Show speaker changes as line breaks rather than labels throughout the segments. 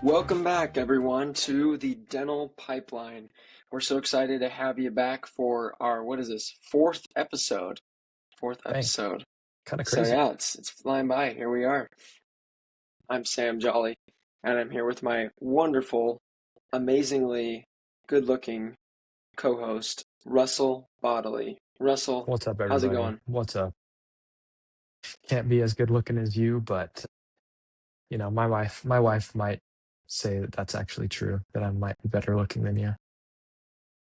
Welcome back, everyone, to the Dental Pipeline. We're so excited to have you back for our, what is this, fourth episode? Fourth
Dang,
episode.
kind of
So
crazy.
yeah, it's flying by. Here we are. I'm Sam Jolly, and I'm here with my wonderful, amazingly good-looking co-host, Russell Bodley. Russell,
What's up,
how's it
everybody?
going?
What's up? Can't be as good looking as you, but my wife might say that that's actually true, that I might be better looking than you.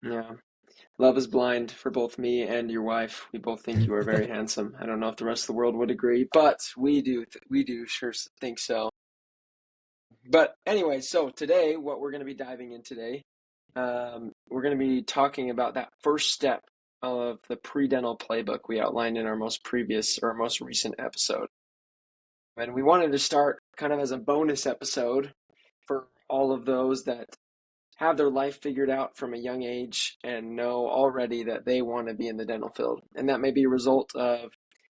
Yeah. Love is blind for both me and your wife. We both think you are very handsome. I don't know if the rest of the world would agree, but we do sure think so. But anyway, so today, what we're going to be diving in today, we're going to be talking about that first step of the pre-dental playbook we outlined in our most recent episode. And we wanted to start kind of as a bonus episode for all of those that have their life figured out from a young age and know already that they want to be in the dental field. And that may be a result of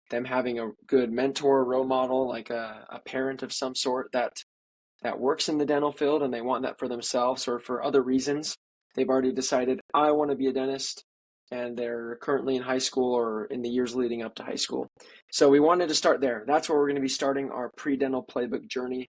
them having a good mentor, role model, like a parent of some sort that works in the dental field and they want that for themselves, or for other reasons. They've already decided, I want to be a dentist, and they're currently in high school or in the years leading up to high school. So we wanted to start there. That's where we're going to be starting our pre-dental playbook journey,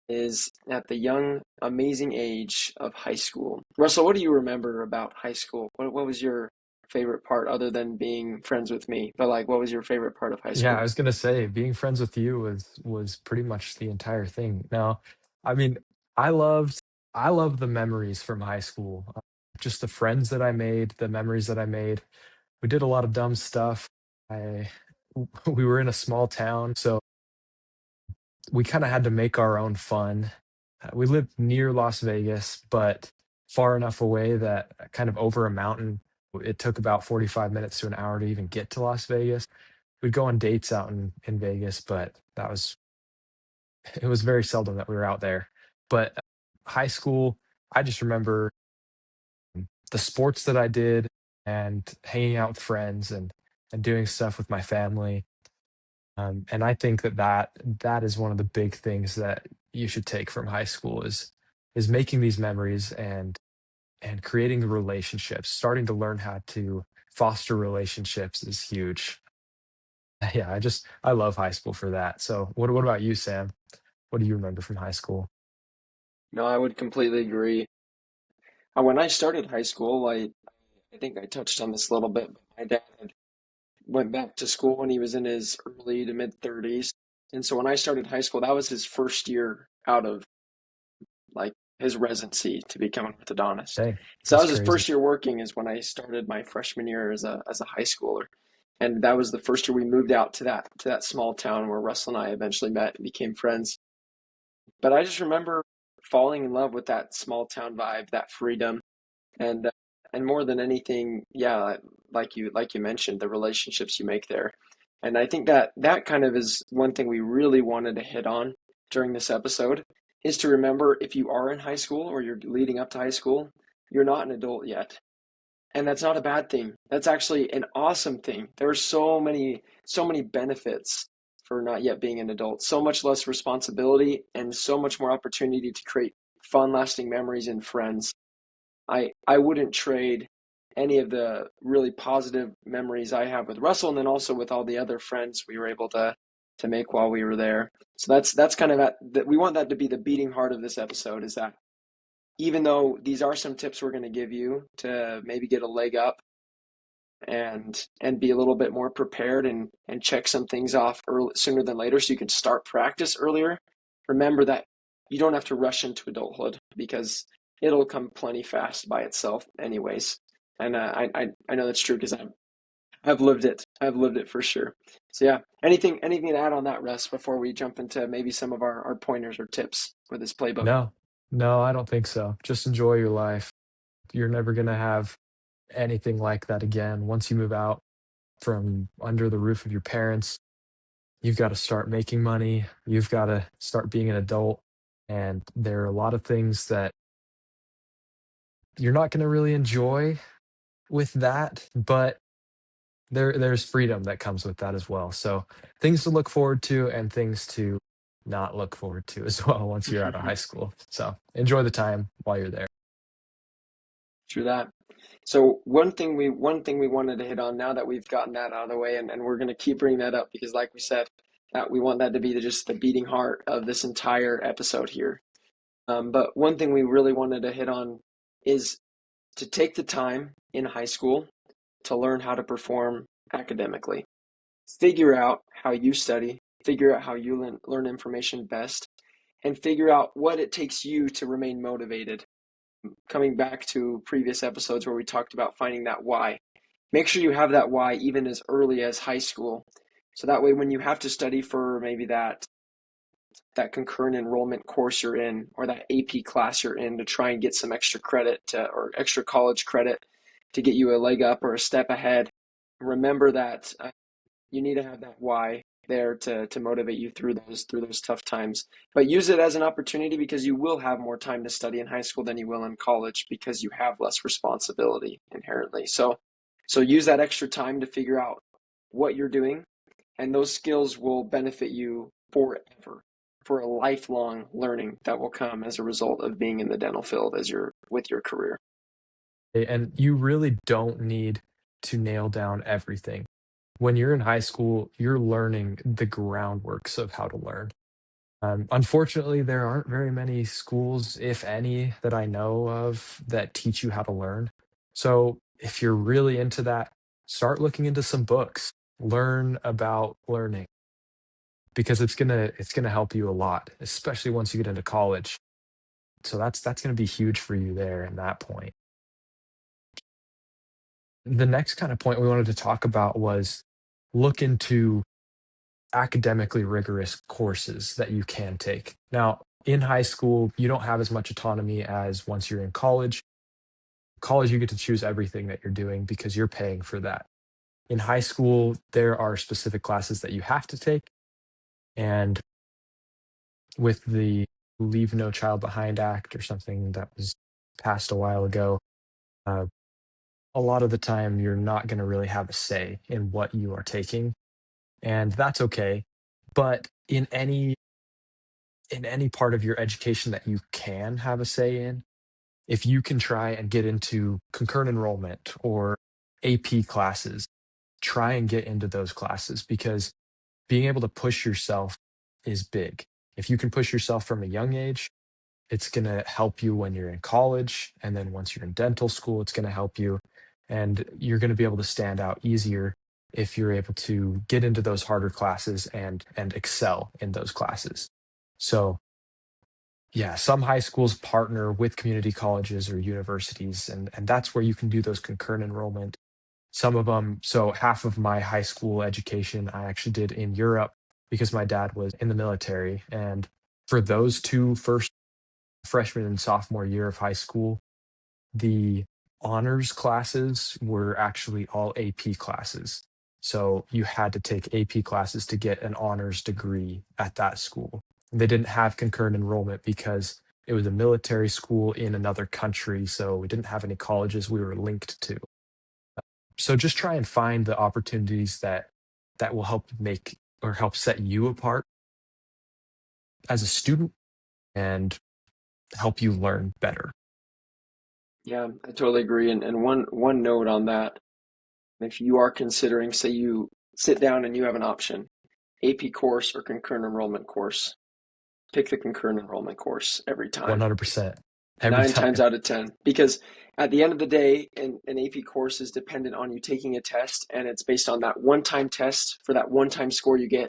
is at the young, amazing age of high school. Russell, what do you remember about high school? What was your favorite part other than being friends with me? But like, what was your favorite part of high
Yeah, I
school?
was gonna say being friends with you was pretty much the entire thing. Now, I mean, I loved I love the memories from high school. Just the friends that I made, the memories that I made. We did a lot of dumb stuff. I we were in a small town, so we kind of had to make our own fun. We lived near Las Vegas, but far enough away that kind of over a mountain, it took about 45 minutes to an hour to even get to Las Vegas. We'd go on dates out in Vegas, but it was very seldom that we were out there. But high school, I just remember the sports that I did and hanging out with friends and doing stuff with my family. And I think that is one of the big things that you should take from high school is making these memories and creating the relationships. Starting to learn how to foster relationships is huge. Yeah, I love high school for that. So what about you, Sam? What do you remember from high school?
No, I would completely agree. When I started high school, I think I touched on this a little bit, but my dad had went back to school when he was in his early to mid 30s. And so when I started high school, that was his first year out of like his residency to become an orthodontist.
Dang,
So that
that's
was his
crazy.
first year working, is when I started my freshman year as a high schooler. And that was the first year we moved out to that small town where Russell and I eventually met and became friends. But I just remember falling in love with that small town vibe, that freedom, and and more than anything, yeah, like you mentioned, the relationships you make there. And I think that that kind of is one thing we really wanted to hit on during this episode, is to remember, if you are in high school or you're leading up to high school, you're not an adult yet. And that's not a bad thing. That's actually an awesome thing. There are so many benefits for not yet being an adult. So much less responsibility and so much more opportunity to create fun, lasting memories and friends. I wouldn't trade any of the really positive memories I have with Russell, and then also with all the other friends we were able to make while we were there. So that's kind of that, we want that to be the beating heart of this episode, is that even though these are some tips we're going to give you to maybe get a leg up and be a little bit more prepared and check some things off sooner than later, so you can start practice earlier. Remember that you don't have to rush into adulthood, because it'll come plenty fast by itself anyways. And I know that's true because I've lived it. I've lived it for sure. So yeah, anything to add on that, Russ, before we jump into maybe some of our pointers or tips for this playbook?
No, no, I don't think so. Just enjoy your life. You're never gonna have anything like that again. Once you move out from under the roof of your parents, you've got to start making money. You've got to start being an adult. And there are a lot of things that you're not going to really enjoy with that, but there's freedom that comes with that as well. So things to look forward to and things to not look forward to as well once you're out of high school. So enjoy the time while you're there.
True that. So one thing we wanted to hit on now that we've gotten that out of the way, and we're going to keep bringing that up because, like we said, that we want that to be just the beating heart of this entire episode here. But one thing we really wanted to hit on is to take the time in high school to learn how to perform academically. Figure out how you study, figure out how you learn information best, and figure out what it takes you to remain motivated. Coming back to previous episodes where we talked about finding that why, make sure you have that why even as early as high school. So that way, when you have to study for maybe that concurrent enrollment course you're in or that AP class you're in to try and get some extra credit or extra college credit to get you a leg up or a step ahead, remember that you need to have that why there to motivate you through those tough times. But use it as an opportunity because you will have more time to study in high school than you will in college because you have less responsibility inherently. So use that extra time to figure out what you're doing, and those skills will benefit you forever, for a lifelong learning that will come as a result of being in the dental field as you're with your career.
And you really don't need to nail down everything. When you're in high school, you're learning the groundworks of how to learn. Unfortunately, there aren't very many schools, if any, that I know of that teach you how to learn. So if you're really into that, start looking into some books. Learn about learning because it's gonna help you a lot, especially once you get into college. So that's gonna be huge for you there in that point. The next kind of point we wanted to talk about was look into academically rigorous courses that you can take. Now, in high school, you don't have as much autonomy as once you're in college. College, you get to choose everything that you're doing because you're paying for that. In high school, there are specific classes that you have to take. And with the Leave No Child Behind Act or something that was passed a while ago, uh, a lot of the time you're not going to really have a say in what you are taking. And that's okay. But in any part of your education that you can have a say in, if you can try and get into concurrent enrollment or AP classes, try and get into those classes because being able to push yourself is big. If you can push yourself from a young age, it's going to help you when you're in college. And then once you're in dental school, it's going to help you. And you're going to be able to stand out easier if you're able to get into those harder classes and excel in those classes. So yeah, some high schools partner with community colleges or universities, and that's where you can do those concurrent enrollment. Some of them, so half of my high school education I actually did in Europe because my dad was in the military. And for those two first freshman and sophomore year of high school, the honors classes were actually all AP classes. So you had to take AP classes to get an honors degree at that school. They didn't have concurrent enrollment because it was a military school in another country. So we didn't have any colleges we were linked to. So just try and find the opportunities that will help make or help set you apart as a student and help you learn better.
Yeah, I totally agree. And one note on that, if you are considering, say you sit down and you have an option, AP course or concurrent enrollment course, pick the concurrent enrollment course every time.
100% every
Nine times
time.
out of 10. Because at the end of the day, an AP course is dependent on you taking a test, and it's based on that one-time test for that one-time score you get.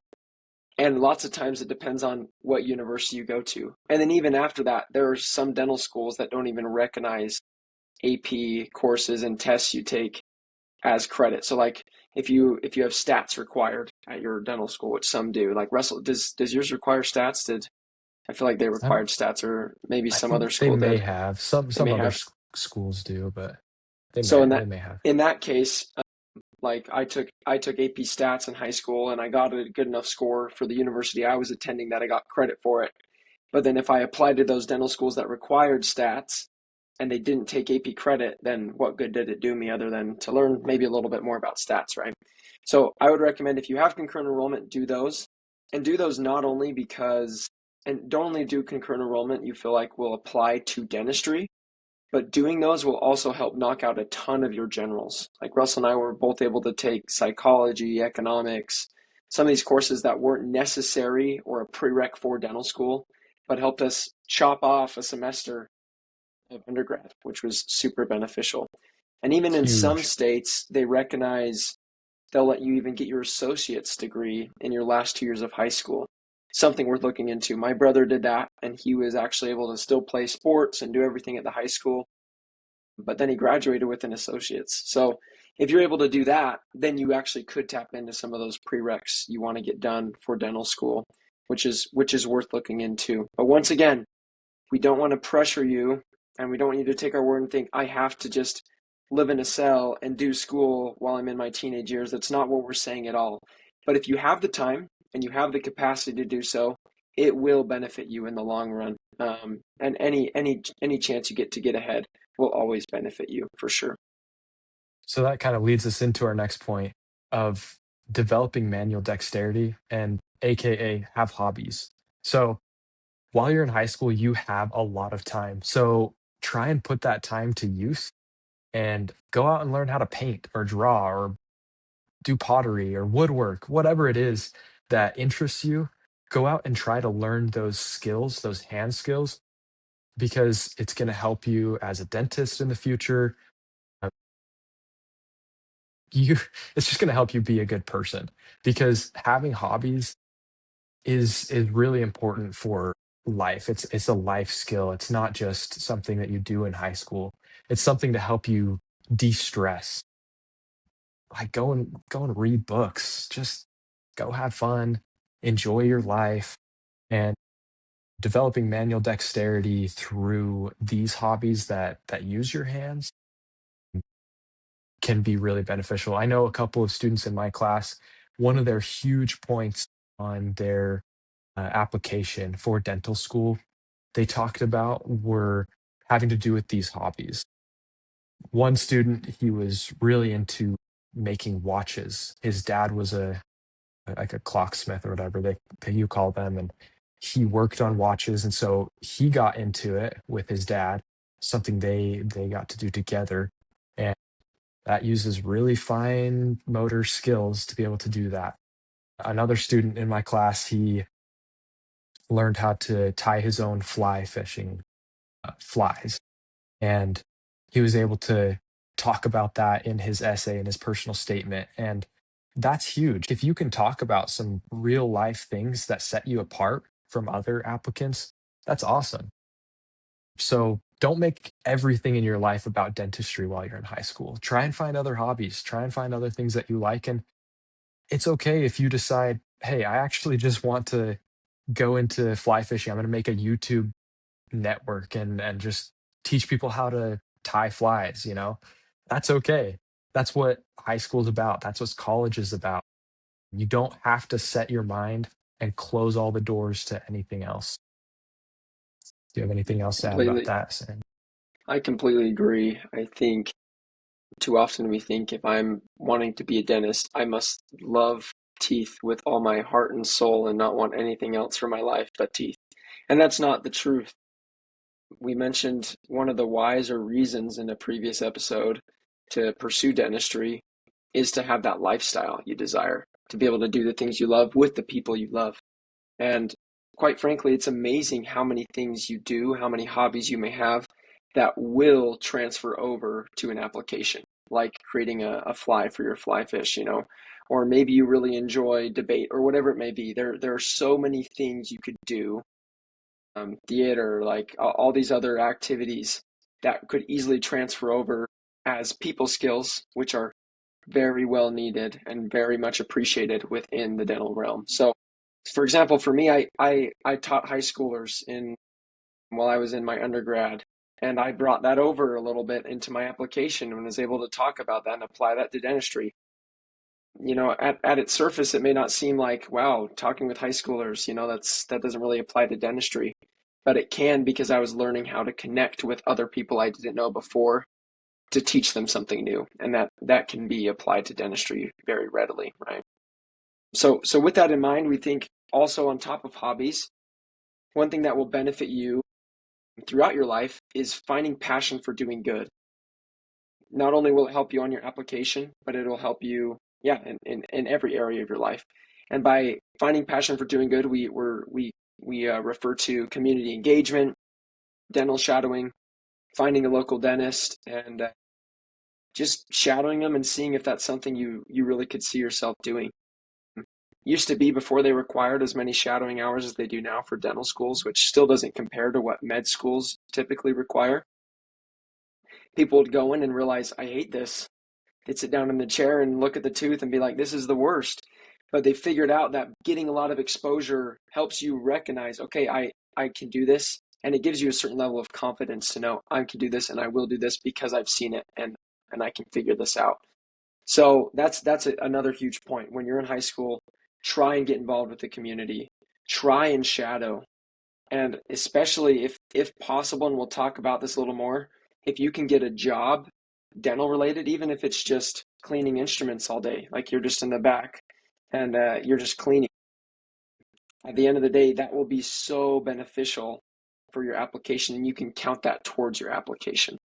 And lots of times it depends on what university you go to. And then even after that, there are some dental schools that don't even recognize AP courses and tests you take as credit. So like if you have stats required at your dental school, which some do, like Russell, does yours require stats? I feel like they
I'm
required stats, or maybe
I
some other
think they
school
may
did.
have some
They
some
may
other
have.
schools do, but they
So
may
in
they
that
may have.
in that case, like I took AP stats in high school and I got a good enough score for the university I was attending that I got credit for it. But then if I applied to those dental schools that required stats and they didn't take AP credit, then what good did it do me other than to learn maybe a little bit more about stats, right? So I would recommend if you have concurrent enrollment, do those. And do those not only because, and don't only do concurrent enrollment you feel like will apply to dentistry, but doing those will also help knock out a ton of your generals. Like Russell and I were both able to take psychology, economics, some of these courses that weren't necessary or a prereq for dental school, but helped us chop off a semester of undergrad, which was super beneficial. And even in some
Huge.
states, they recognize they'll let you even get your associate's degree in your last 2 years of high school. Something worth looking into. My brother did that, and he was actually able to still play sports and do everything at the high school, but then he graduated with an associate's. So if you're able to do that, then you actually could tap into some of those prereqs you want to get done for dental school, which is worth looking into. But once again, we don't want to pressure you, and we don't want you to take our word and think, I have to just live in a cell and do school while I'm in my teenage years. That's not what we're saying at all. But if you have the time and you have the capacity to do so, it will benefit you in the long run. And any chance you get to get ahead will always benefit you for sure.
So that kind of leads us into our next point of developing manual dexterity and AKA have hobbies. So while you're in high school, you have a lot of time. So try and put that time to use and go out and learn how to paint or draw or do pottery or woodwork, whatever it is that interests you. Go out and try to learn those skills, those hand skills, because it's going to help you as a dentist in the future. Uh, You, it's just going to help you be a good person because having hobbies is really important for life. It's a life skill. It's not just something that you do in high school. It's something to help you de-stress. Like go and read books. Just go have fun, enjoy your life, and developing manual dexterity through these hobbies that use your hands can be really beneficial. I know a couple of students in my class, one of their huge points on their application for dental school they talked about were having to do with these hobbies. One student, he was really into making watches. His dad was like a clocksmith or whatever they you call them, and he worked on watches, and so he got into it with his dad, something they got to do together, and that uses really fine motor skills to be able to do that. Another student in my class, he learned how to tie his own fly fishing flies. And he was able to talk about that in his essay, in his personal statement. And that's huge. If you can talk about some real life things that set you apart from other applicants, that's awesome. So don't make everything in your life about dentistry while you're in high school. Try and find other hobbies, try and find other things that you like. And it's okay if you decide, hey, I actually just want to go into fly fishing. I'm going to make a YouTube network and just teach people how to tie flies, you know? That's okay. That's what high school is about. That's what college is about. You don't have to set your mind and close all the doors to anything else. Do you have anything else to add about
Completely.
that, Sam?
I completely agree. I think too often we think if I'm wanting to be a dentist, I must love teeth with all my heart and soul and not want anything else for my life but teeth. And that's not the truth. We mentioned one of the whys or reasons in a previous episode to pursue dentistry is to have that lifestyle you desire, to be able to do the things you love with the people you love. And quite frankly, it's amazing how many things you do, how many hobbies you may have that will transfer over to an application, like creating a fly for your fly fish, or maybe you really enjoy debate or whatever it may be. There are so many things you could do, theater, like all these other activities that could easily transfer over as people skills, which are very well needed and very much appreciated within the dental realm. So, for example, for me, I taught high schoolers in while I was in my undergrad, and I brought that over a little bit into my application and was able to talk about that and apply that to dentistry. At its surface, it may not seem like, wow, talking with high schoolers, that doesn't really apply to dentistry, but it can because I was learning how to connect with other people I didn't know before to teach them something new, and that can be applied to dentistry very readily, right? So with that in mind, we think also on top of hobbies, one thing that will benefit you throughout your life is finding passion for doing good. Not only will it help you on your application, but it'll help you, yeah, in every area of your life. And by finding passion for doing good, we refer to community engagement, dental shadowing, finding a local dentist, and just shadowing them and seeing if that's something you really could see yourself doing. Used to be before they required as many shadowing hours as they do now for dental schools, which still doesn't compare to what med schools typically require. People would go in and realize, I hate this. They'd sit down in the chair and look at the tooth and be like, this is the worst. But they figured out that getting a lot of exposure helps you recognize, okay, I can do this. And it gives you a certain level of confidence to know I can do this and I will do this because I've seen it and I can figure this out. So another huge point. When you're in high school, try and get involved with the community. Try and shadow. And especially if possible, and we'll talk about this a little more, if you can get a job dental related, even if it's just cleaning instruments all day, like you're just in the back and you're just cleaning. At the end of the day, that will be so beneficial for your application, and you can count that towards your application.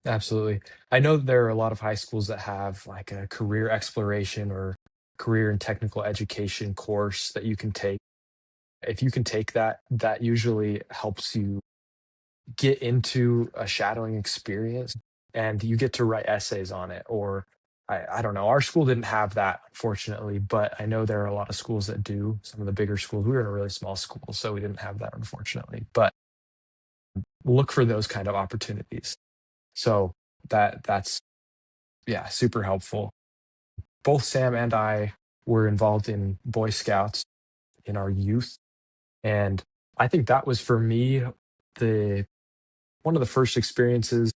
Absolutely. I know there are a lot of high schools that have like a career exploration or career and technical education course that you can take. If you can take that, that usually helps you get into a shadowing experience and you get to write essays on it. Or I don't know. Our school didn't have that, unfortunately, but I know there are a lot of schools that do. Some of the bigger schools, we were in a really small school, so we didn't have that, unfortunately. But look for those kind of opportunities. So that's yeah, super helpful. Both Sam and I were involved in Boy Scouts in our youth, and I think that was for me the one of the first experiences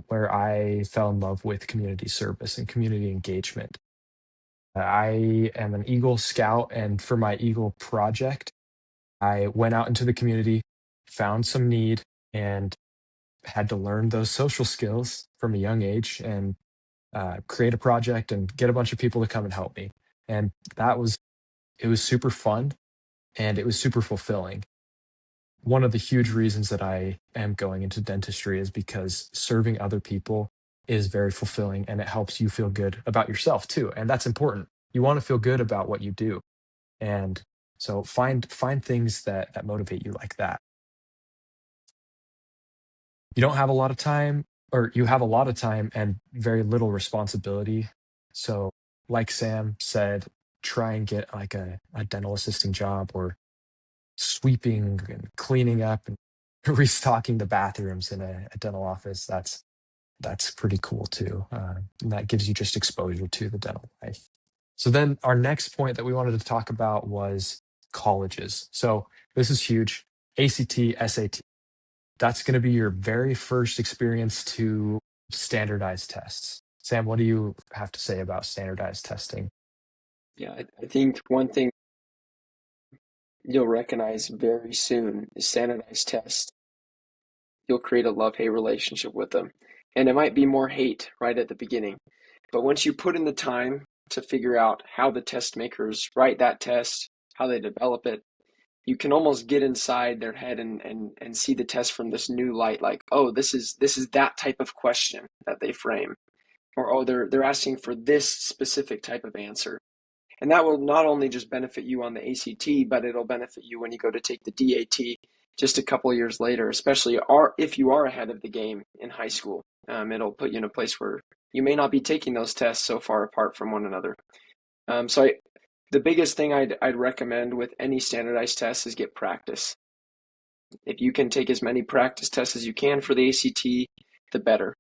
where I fell in love with community service and community engagement. I am an Eagle Scout, and for my Eagle project, I went out into the community, found some need, and had to learn those social skills from a young age and create a project and get a bunch of people to come and help me. And it was super fun and it was super fulfilling. One of the huge reasons that I am going into dentistry is because serving other people is very fulfilling and it helps you feel good about yourself too. And that's important. You want to feel good about what you do. And so find things that motivate you like that. You don't have a lot of time, or you have a lot of time and very little responsibility. So, like Sam said, try and get like a dental assisting job or sweeping and cleaning up and restocking the bathrooms in a dental office. That's pretty cool too. And that gives you just exposure to the dental life. So then our next point that we wanted to talk about was colleges. So this is huge. ACT, SAT. That's going to be your very first experience to standardized tests. Sam, what do you have to say about standardized testing?
Yeah, I think one thing you'll recognize very soon is standardized tests. You'll create a love-hate relationship with them. And it might be more hate right at the beginning. But once you put in the time to figure out how the test makers write that test, how they develop it, you can almost get inside their head and see the test from this new light, like, oh, this is that type of question that they frame. Or oh, they're asking for this specific type of answer. And that will not only just benefit you on the ACT, but it'll benefit you when you go to take the DAT just a couple of years later, especially if you are ahead of the game in high school. It'll put you in a place where you may not be taking those tests so far apart from one another. The biggest thing I'd recommend with any standardized test is get practice. If you can take as many practice tests as you can for the ACT, the better.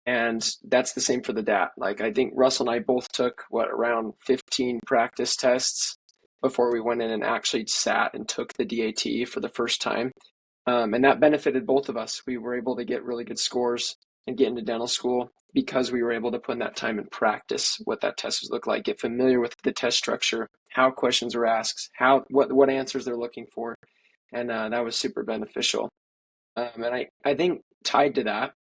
And that's the same for the DAT. Like I think Russell and I both took around 15 practice tests before we went in and actually sat and took the DAT for the first time. And that benefited both of us. We were able to get really good scores and get into dental school because we were able to put in that time and practice what that test would look like, get familiar with the test structure, how questions were asked, what answers they're looking for. And that was super beneficial. And I think tied to that,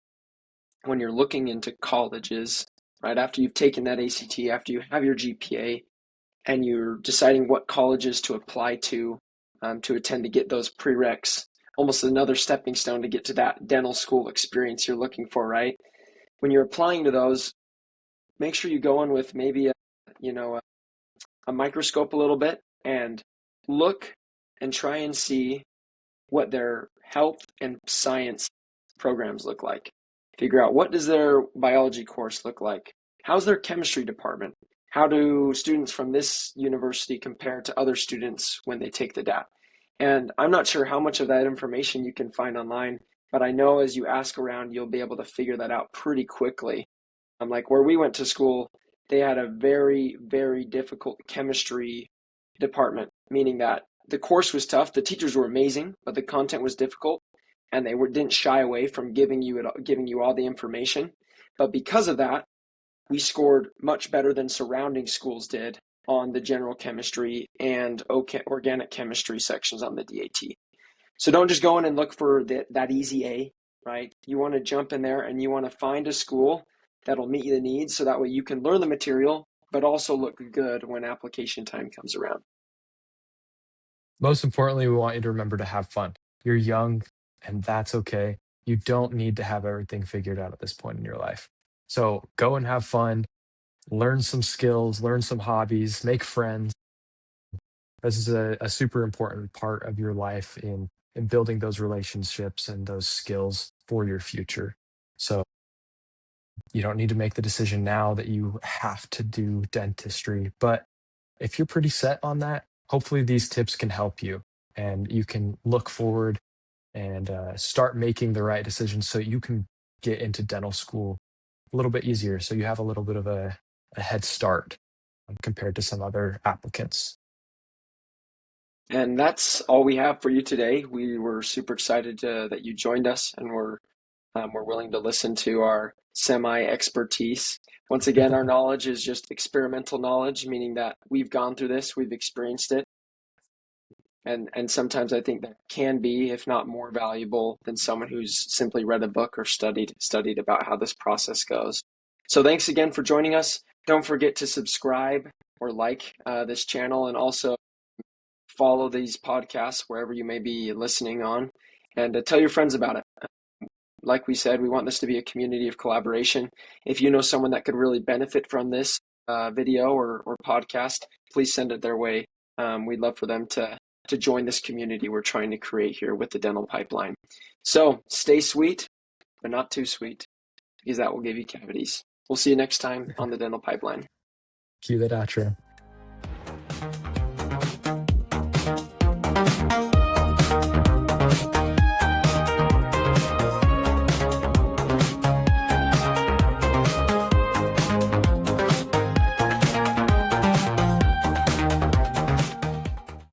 when you're looking into colleges, right after you've taken that ACT, after you have your GPA, and you're deciding what colleges to apply to attend to get those prereqs, almost another stepping stone to get to that dental school experience you're looking for, right? When you're applying to those, make sure you go in with maybe you know, a microscope a little bit and look and try and see what their health and science programs look like. Figure out what does their biology course look like? How's their chemistry department? How do students from this university compare to other students when they take the DAT? And I'm not sure how much of that information you can find online, but I know as you ask around, you'll be able to figure that out pretty quickly. Like where we went to school, they had a very, very difficult chemistry department, meaning that the course was tough. The teachers were amazing, but the content was difficult, and didn't shy away from giving you all the information. But because of that, we scored much better than surrounding schools did on the general chemistry and organic chemistry sections on the DAT. So don't just go in and look for that easy A, right? You want to jump in there and you want to find a school that'll meet the needs so that way you can learn the material, but also look good when application time comes around.
Most importantly, we want you to remember to have fun. You're young, and that's okay. You don't need to have everything figured out at this point in your life. So go and have fun, learn some skills, learn some hobbies, make friends. This is a super important part of your life in building those relationships and those skills for your future. So you don't need to make the decision now that you have to do dentistry. But if you're pretty set on that, hopefully these tips can help you and you can look forward and start making the right decisions so you can get into dental school a little bit easier. So you have a little bit of a head start compared to some other applicants.
And that's all we have for you today. We were super excited that you joined us, and we're willing to listen to our semi expertise. Once again, our knowledge is just experimental knowledge, meaning that we've gone through this, we've experienced it, and sometimes I think that can be, if not more valuable than someone who's simply read a book or studied about how this process goes. So thanks again for joining us. Don't forget to subscribe or like this channel, and also follow these podcasts wherever you may be listening on, and tell your friends about it. Like we said, we want this to be a community of collaboration. If you know someone that could really benefit from this video or podcast, please send it their way. We'd love for them to join this community we're trying to create here with the dental pipeline. So stay sweet, but not too sweet, because that will give you cavities. We'll see you next time on the dental pipeline.
Cue that outro.